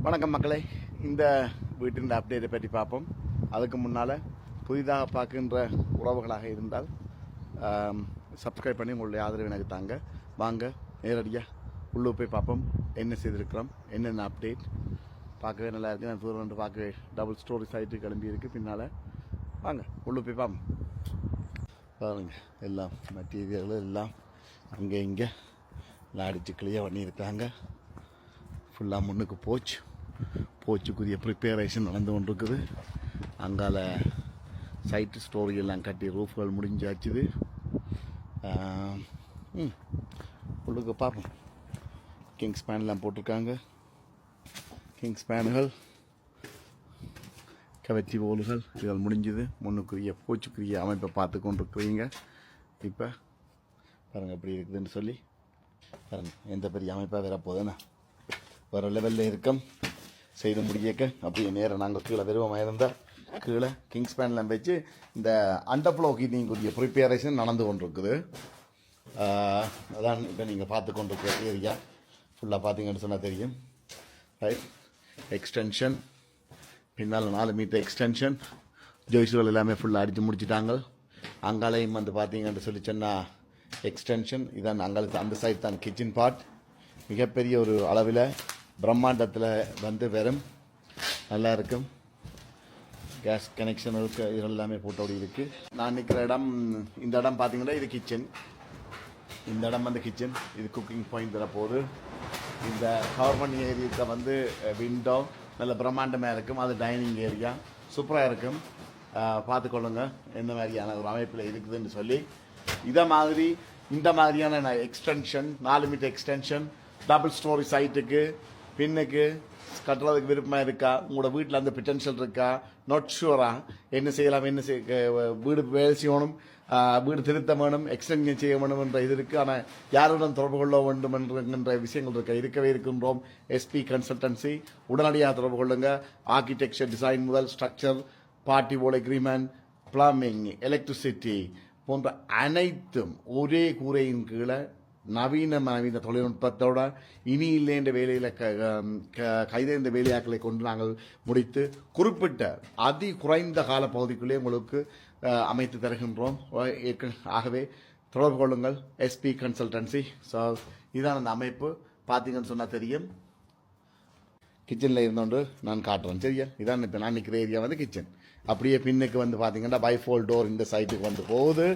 வணக்கம் மக்களே, இந்த வீட்டின் அப்டேட்டை பற்றி பார்ப்போம். அதுக்கு முன்னால் புதிதாக பார்க்கின்ற உறவுகளாக இருந்தால் சப்ஸ்கிரைப் பண்ணி உங்களுடைய ஆதரவு எனக்கு தாங்க. வாங்க நேரடியாக உள்ளே போய் பார்ப்போம். என்ன செய்திருக்கிறோம், என்னென்ன அப்டேட் பார்க்கவே நல்லா இருக்குது. நான் தூரம் பார்க்கவே டபுள் ஸ்டோரி சைட்டு கிளம்பி இருக்குது பின்னால். வாங்க உள்ளே போய் பார்ப்போம். பாருங்க, எல்லாம் மெட்டீரியல் எல்லாம் அங்கே இங்கே எல்லாம் அடித்து கிளியாக பண்ணியிருக்காங்க. ஃபுல்லாக முன்னுக்கு போச்சுக்குரிய ப்ரிப்பேரேஷன் நடந்து கொண்டிருக்குது. அங்கால சைட்டு ஸ்டோரி எல்லாம் கட்டி ரூஃப்கள் முடிஞ்சாச்சுது. உள்ளுக்கு பார்ப்போம். கிங்ஸ் பேன்லாம் போட்டிருக்காங்க. கிங்ஸ் பேனுகள், கவர்ச்சி போலுகள் இதுகள் முடிஞ்சுது. முன்னுக்குரிய போச்சுக்குரிய அமைப்பை பார்த்து கொண்டிருக்கிறீங்க. இப்போ பாருங்கள் எப்படி இருக்குதுன்னு சொல்லி பாருங்கள். எந்த பெரிய அமைப்பாக வரப்போகுதுன்னா வேறு லெவலில் இருக்கும். செய்து முடியக்க அப்படியே நேரம் நாங்கள் கீழே விருப்பமாக இருந்தால் கீழே கிங்ஸ் பேன்லாம் வச்சு இந்த அண்டர்ஃப்ளோ ஹீட்டிங்குரிய ப்ரிப்பேரேஷன் நடந்து கொண்டிருக்குது. அதான் இப்போ நீங்கள் பார்த்து கொண்டிருக்கிற ஏரியா ஃபுல்லாக பார்த்தீங்கன்னு சொன்னால் தெரியும். ரைட், எக்ஸ்டென்ஷன் பின்னால் 4 மீட்டர் எக்ஸ்டென்ஷன் ஜோய்ஸுகள் எல்லாமே ஃபுல்லாக அடித்து முடிச்சுட்டாங்க. அங்காலையும் வந்து பார்த்தீங்கன்னு சொல்லி சொன்னால் எக்ஸ்டென்ஷன் இதான். அங்காலத்து அந்த சைட் தான் கிச்சன் பார்ட். மிகப்பெரிய ஒரு அளவில் பிரம்மாண்டத்தில் வந்து வெறும் நல்லா இருக்கும். கேஸ் கனெக்ஷனுக்கு இது எல்லாமே போட்டோடி இருக்குது. நான் நிற்கிற இடம், இந்த இடம் பார்த்தீங்கன்னா இது கிச்சன். இந்த இடம் வந்து கிச்சன். இது குக்கிங் பாயிண்ட் வரப்போகுது. இந்த கவர்மெண்ட் ஏரியாவுக்கு வந்து விண்டோ நல்ல பிரம்மாண்டமாக இருக்கும். அது டைனிங் ஏரியா சூப்பராக இருக்கும். பார்த்துக்கொள்ளுங்க எந்த மாதிரியான ஒரு அமைப்பில் இருக்குதுன்னு சொல்லி. இதை மாதிரி இந்த மாதிரியான extension 4 metre extension double storey சைட்டுக்கு பின்னுக்கு கட்டுறதுக்கு விருப்பமாக இருக்கா? உங்களோட வீட்டில் அந்த பொட்டன்ஷியல் இருக்கா? நாட் ஷுவரா? என்ன செய்யலாம், என்ன வீடு வேலை செய்யணும், வீடு திருத்த வேணும், எக்ஸ்டென்ஷன் செய்ய வேணும் என்ற இது இருக்குது. ஆனால் யாருடன் தொடர்பு கொள்ள வேண்டும் என்கின்ற விஷயங்கள் இருக்கவே இருக்கின்றோம். எஸ்பி கன்சல்டன்சி உடனடியாக தொடர்பு கொள்ளுங்க. ஆர்கிடெக்சர் டிசைன் முதல் ஸ்ட்ரக்சர், பார்ட்டி வால் எக்ரிமெண்ட், பிளம்பிங், எலக்ட்ரிசிட்டி போன்ற அனைத்தும் ஒரே கூரையின் கீழே நவீன தொழில்நுட்பத்தோட இனி இல்லைன்ற வேலையில் கைதேர்ந்த வேலையாக்களை கொண்டு நாங்கள் முடித்து குறிப்பிட்ட அதி குறைந்த கால பகுதிக்குள்ளே உங்களுக்கு அமைத்து தருகின்றோம். ஆகவே தொடர்பு கொள்ளுங்கள். SP consultancy. ஸோ இதான் அந்த அமைப்பு. பார்த்தீங்கன்னு சொன்னால் தெரியும். கிச்சனில் இருந்தோண்டு நான் காட்டுறேன். சரியா? இதான் இப்போ நான் நிற்கிற ஏரியா வந்து கிச்சன். அப்படியே பின்னுக்கு வந்து பார்த்தீங்கன்னா பைஃபோல் டோர் இந்த சைட்டுக்கு வந்து போகுது.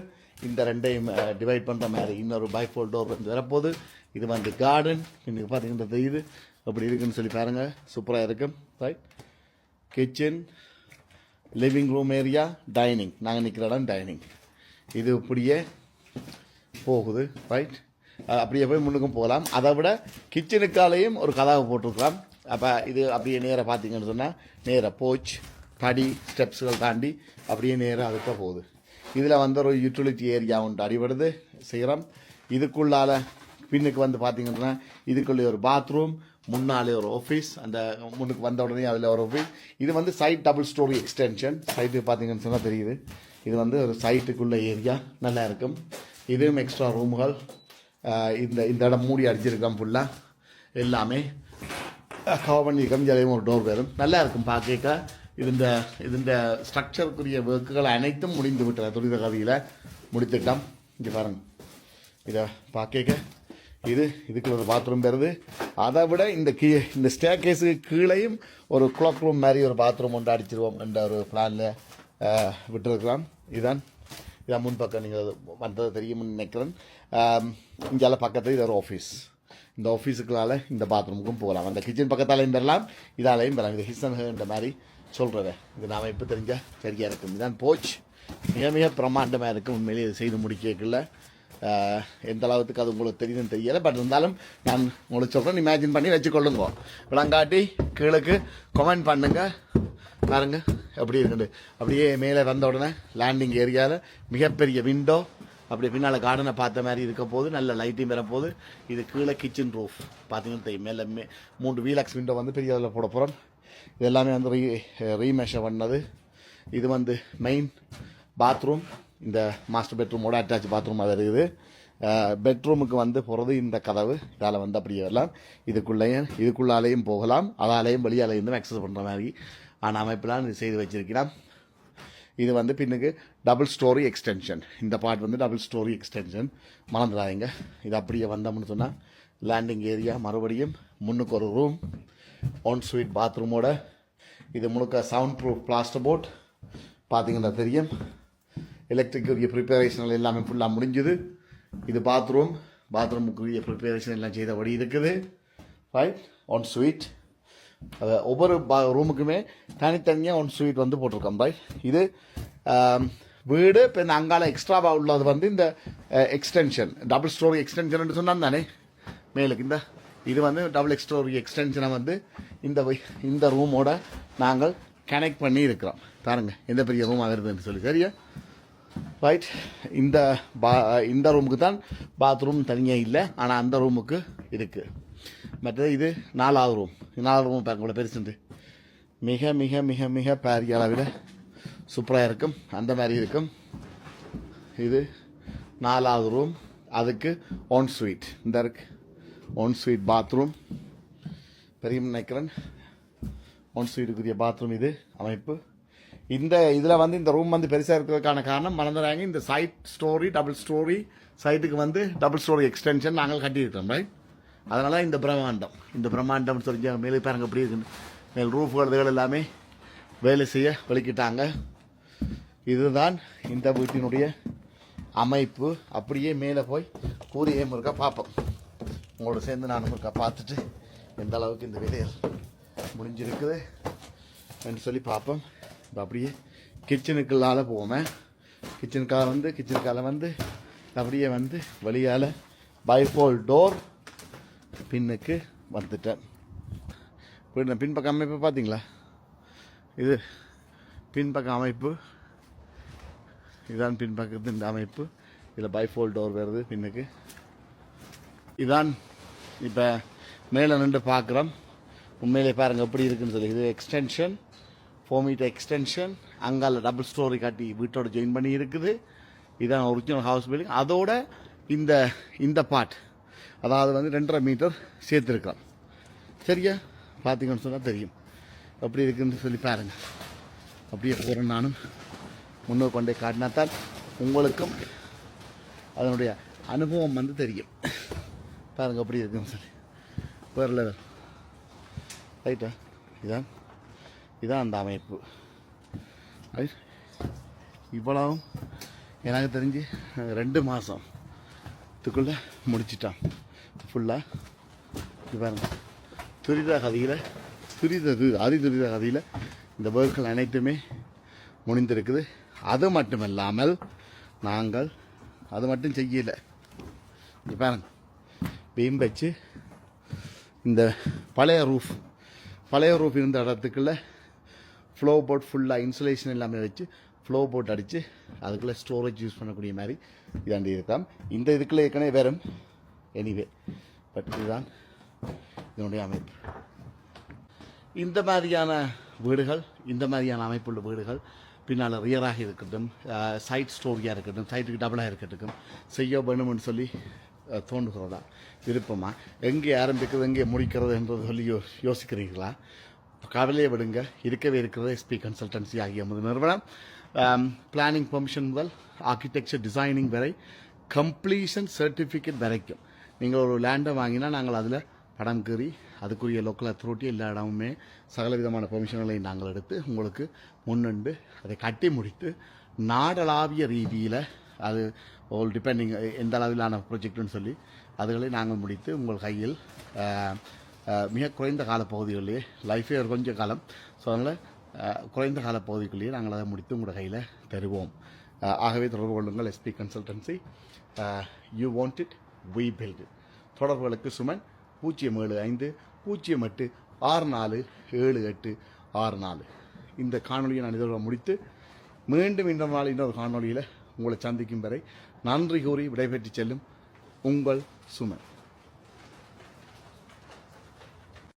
இந்த ரெண்டையும் டிவைட் பண்ணுற மாதிரி இன்னொரு பைஃபோல் டோர் வந்து வரப்போகுது. இது வந்து கார்டன். இன்னைக்கு பார்த்தீங்கன்னா தெரியுது அப்படி இருக்குன்னு சொல்லி பாருங்கள். சூப்பராக இருக்கும். Right, kitchen, living room area, dining. நாங்கள் நிற்கிற இடம் டைனிங். இது இப்படியே போகுது. ரைட், அப்படியே போய் முன்னுக்கும் போகலாம். அதை விட கிச்சனுக்காலேயும் ஒரு கதவை போட்டிருக்கலாம். அப்போ இது அப்படியே நேராக பார்த்தீங்கன்னு சொன்னால் நேராக போச் படி ஸ்டெப்ஸுகள் தாண்டி அப்படியே நேராக அதுக்கு போகுது. இதில் வந்து ஒரு யூட்டிலிட்டி ஏரியா ஒன்று அடிபடுது செய்கிறோம். இதுக்குள்ளால் பின்னுக்கு வந்து பார்த்தீங்கன்னா இதுக்குள்ளே ஒரு பாத்ரூம், முன்னாலே ஒரு ஆஃபீஸ். அந்த முன்னுக்கு வந்த உடனே அதில் ஒரு ஆஃபீஸ். இது வந்து side double storey extension. Site பார்த்தீங்கன்னு சொன்னால் தெரியுது. இது வந்து ஒரு சைட்டுக்குள்ள ஏரியா நல்லா இருக்கும். இதுவும் எக்ஸ்ட்ரா ரூம்கள். இந்த இடம் மூடி அடிச்சிருக்கோம் ஃபுல்லாக. எல்லாமே கவர் பண்ணியிருக்கோம். ஜலையும் ஒரு டோர் வரும். நல்லா இருக்கும் பார்க்க. இந்த ஸ்ட்ரக்சருக்குரிய ஒர்க்குகள் அனைத்தும் முடிந்து விட்டது. துரித கதியில் முடித்துட்டோம். இங்கே பாருங்க, இதை பார்க்க இதுக்குள்ள ஒரு பாத்ரூம் வருது. அதை விட இந்த ஸ்டேர் கேஸுக்கு கீழேயும் ஒரு கிளாக் ரூம் மாதிரி ஒரு பாத்ரூம் ஒன்று அடிச்சிருவோம் என்ற ஒரு பிளானில் விட்டுருக்கலாம். இதான் முன்பக்கம் நீங்கள் வந்தது தெரியும்னு நினைக்கிறேன். இங்கே பக்கத்தில் இது ஒரு ஆஃபீஸ். இந்த ஆஃபீஸுக்குள்ளால் இந்த பாத்ரூமுக்கும் போகலாம். அந்த கிச்சன் பக்கத்தாலையும் பெறலாம், இதாலையும் பெறலாம். இது ஹிஸ்ன்ற மாதிரி சொல்கிறத இது நாம் இப்போ தெரிஞ்சால் சரியாக இருக்கும். இதுதான் போச். மிக மிக பிரம்மாண்டமாக இருக்கும். உண்மையிலேயே இது செய்து முடிக்கல. எந்த அளவுக்கு அது உங்களுக்கு தெரியுதுன்னு தெரியலை. பட் இருந்தாலும் நான் உங்களுக்கு சொல்கிறேன், இமேஜின் பண்ணி வச்சுக்கொள்ளுங்க. விளங்காட்டி கீழக்கு கமெண்ட் பண்ணுங்க. பாருங்க எப்படி இருக்குது. அப்படியே மேலே வந்த உடனே லேண்டிங் ஏரியாவில் மிகப்பெரிய விண்டோ. அப்படி பின்னால் கார்டனை பார்த்த மாதிரி இருக்க போது. நல்ல லைட்டையும் வரப்போகுது. இது கீழே கிச்சன் ரூஃப் பார்த்தீங்கன்னா தெரியும். மேலே 3 வீலக்ஸ் விண்டோ வந்து பெரிய அளவில் போட போகிறோம். இது எல்லாமே வந்து ரீமெஷர் பண்ணது. இது வந்து மெயின் பாத்ரூம். இந்த மாஸ்டர் பெட்ரூமோட அட்டாச் பாத்ரூம் அது இருக்குது. பெட்ரூமுக்கு வந்து போகிறது இந்த கதவு. இதால் வந்து அப்படியே வரலாம். இதுக்குள்ளாலேயும் போகலாம், அதாலேயும் வெளியாலேயும் அக்சஸ் பண்ணுற மாதிரி ஆனால் அமைப்பெல்லாம் இது செய்து வச்சிருக்கிறோம். இது வந்து பின்னுக்கு டபுள் ஸ்டோரி எக்ஸ்டென்ஷன். இந்த பார்ட் வந்து டபுள் ஸ்டோரி எக்ஸ்டென்ஷன், மறந்துடாதீங்க. இது அப்படியே வந்தோம்னு சொன்னால் லேண்டிங் ஏரியா, மறுபடியும் முன்னுக்கு ஒரு ரூம், ஒன் ஸ்வீட் பாத்ரூமோட. இது முழுக்க சவுண்ட் ப்ரூஃப் பிளாஸ்டர் போர்ட் பார்த்தீங்கன்னா தெரியும். எலக்ட்ரிக்குரிய ப்ரிப்பரேஷன் எல்லாமே ஃபுல்லாக முடிஞ்சுது. இது பாத்ரூமுக்குரிய ப்ரிப்பரேஷன் எல்லாம் செய்தபடி இருக்குது. Right, one sweet. ஒவ்வொரு ரூமுக்குமே தனித்தனியாக ஒன் ஸ்வீட் வந்து போட்டிருக்கோம். ரைட், இது வீடு. இப்போ இந்த அங்கால எக்ஸ்ட்ராவாக உள்ளது வந்து இந்த எக்ஸ்டென்ஷன், டபுள் ஸ்டோரி எக்ஸ்டென்ஷன் சொன்னால் தானே மேலுக்கு. இது வந்து டபுள் ஸ்டோரி எக்ஸ்டென்ஷனை வந்து இந்த ரூமோட நாங்கள் கனெக்ட் பண்ணி இருக்கிறோம். பாருங்க எந்த பெரிய ரூமாக வருதுன்னு சொல்லி. சரியா? ரைட், இந்த ரூமுக்கு தான் பாத்ரூம் தனியாக இல்லை, ஆனால் அந்த ரூமுக்கு இருக்குது. மற்றது இது 4வது ரூம். 4வது ரூம் பாருங்க இவ்வளோ பெருசுண்டு. மிக மிக மிக மிக பெரிய அளவில் சூப்பராக இருக்கும், அந்த மாதிரி இருக்கும். இது 4வது ரூம். அதுக்கு ஒன் ஸ்வீட் இந்த இருக்கு, ஒன் ஸ்வீட் பாத்ரூம். பெரிய நினைக்கிறேன் ஒன் ஸ்வீட்டுக்குரிய பாத்ரூம் இது அமைப்பு. இதில் வந்து இந்த ரூம் வந்து பெருசாக இருக்கிறதுக்கான காரணம் மறந்துடுறாங்க. இந்த சைட் ஸ்டோரி டபுள் ஸ்டோரி சைட்டுக்கு வந்து டபுள் ஸ்டோரி எக்ஸ்டென்ஷன் நாங்கள் கட்டியிருக்கிறோம். ரைட், அதனால இந்த பிரம்மாண்டம் சொல்லி மேலே பாருங்க எப்படி இருக்குன்னு. மேல் ரூஃப்கள் எல்லாமே வேலை செய்ய வெளிக்கிட்டாங்க. இதுதான் இந்த வீட்டினுடைய அமைப்பு. அப்படியே மேலே போய் கூறியே முருக்கா பார்ப்போம். உங்களோட சேர்ந்து நான் முருக்கா பார்த்துட்டு எந்த அளவுக்கு இந்த வேலையை முடிஞ்சிருக்குது என்று சொல்லி பார்ப்போம். இப்போ அப்படியே கிச்சனுக்குள்ளால போவோமே. கிச்சனுக்கால வந்து அப்படியே வந்து வெளியால் பைஃபோல் டோர் பின்னுக்கு வந்துட்டேன். பின்பக்க அமைப்பு பார்த்தீங்களா? இது பின்பக்க அமைப்பு. இதுதான் பின்பக்கத்து இந்த அமைப்பு. இதில் பைஃபோல் டோர் வருது பின்னுக்கு. இதான் இப்போ மேலே நின்று பார்க்குறோம். உண்மையிலே பாருங்கள் எப்படி இருக்குன்னு சொல்லி. இது எக்ஸ்டென்ஷன், 4 மீட்டர் எக்ஸ்டென்ஷன். அங்கால டபுள் ஸ்டோரி காட்டி வீட்டோட ஜாயின் பண்ணி இருக்குது. இதுதான் ஒரிஜினல் ஹவுஸ் பில்டிங். அதோட இந்த பார்ட், அதாவது வந்து 2.5 மீட்டர் சேர்த்துருக்கலாம். சரியா? பார்த்தீங்கன்னு சொன்னால் தெரியும் எப்படி இருக்குன்னு சொல்லி பாருங்கள். அப்படியே போகிறேன் நானும். முன்னோர் கொண்டே காட்டினா தான் உங்களுக்கும் அதனுடைய அனுபவம் வந்து தெரியும். பாருங்கள் எப்படி இருக்குன்னு சொல்லி. வேறு லெவல். ரைட்டா? இதான் அந்த அமைப்பு. ரைட், இவ்வளவும் எனக்கு தெரிஞ்சு 2 மாதத்துக்குள்ளே முடிச்சிட்டான் ஃபுல்லாக. இது பாருங்க, அதிதுரித கதியில் இந்த ஒர்க்குகள் அனைத்துமே முடிந்திருக்குது. அது மட்டுமல்லாமல் நாங்கள் அது மட்டும் செய்யலை. இது பாருங்க, பீம் வச்சு இந்த பழைய ரூஃப் இருந்த இடத்துக்குள்ள ஃப்ளோ போர்ட் ஃபுல்லாக இன்சுலேஷன் எல்லாமே வச்சு ஃப்ளோ போர்ட் அடித்து அதுக்குள்ளே ஸ்டோரேஜ் யூஸ் பண்ணக்கூடிய மாதிரி இதாண்டி இருக்கலாம். இந்த இதுக்குள்ளே ஏற்கனவே வரும் எனிவே. பட் இதுதான் இதனுடைய அமைப்பு. இந்த மாதிரியான வீடுகள், இந்த மாதிரியான அமைப்புள்ள வீடுகள் பின்னால் ரியராக இருக்கட்டும், சைட் ஸ்டோரியாக இருக்கட்டும், சைட்டுக்கு டபுளாக இருக்கட்டும் செய்ய வேணும்னு சொல்லி தோன்றுகிறதா, விருப்பமா, எங்கே ஆரம்பிக்கிறது எங்கே முடிக்கிறது என்றது சொல்லி யோசிக்கிறீர்களா? கவலையை விடுங்க. இருக்கவே இருக்கிறது எஸ்பி கன்சல்டன்சி ஆகிய நிறுவனம். பிளானிங் பெர்மிஷன் முதல் ஆர்கிடெக்சர் டிசைனிங் வரை கம்ப்ளீஷன் சர்டிஃபிகேட் வரைக்கும் நீங்கள் ஒரு லேண்டை வாங்கினா நாங்கள் அதில் படம் கீறி அதுக்குரிய லோக்கல் அத்தாரிட்டி எல்லா இடமுமே சகல விதமான பெர்மிஷன்களையும் நாங்கள் எடுத்து உங்களுக்கு முன்னின்று அதை கட்டி முடித்து நாடளாவிய ரீதியில் அது ஒரு டிபெண்டிங் எந்த அளவிலான ப்ரொஜெக்ட்னு சொல்லி அதுகளை நாங்கள் முடித்து உங்கள் கையில் மிக குறைந்த காலப்பகுதிகளிலே, லைஃபே ஒரு கொஞ்சம் காலம், ஸோ அதனால் குறைந்த காலப்பகுதிக்குள்ளேயே நாங்கள் அதை முடித்து உங்களோட கையில் தருவோம். ஆகவே தொடர்பு கொள்ளுங்கள் SP consultancy. You want it, we build it. தொடர்புகளுக்கு சுமன் 075-6864-7864. இந்த காணொலியை நான் இதோட முடித்து மீண்டும் இந்த நாள் இன்னொரு காணொலியில் உங்களை சந்திக்கும் வரை நன்றி கூறி விடைபெற்று செல்லும் உங்கள் சுமன்.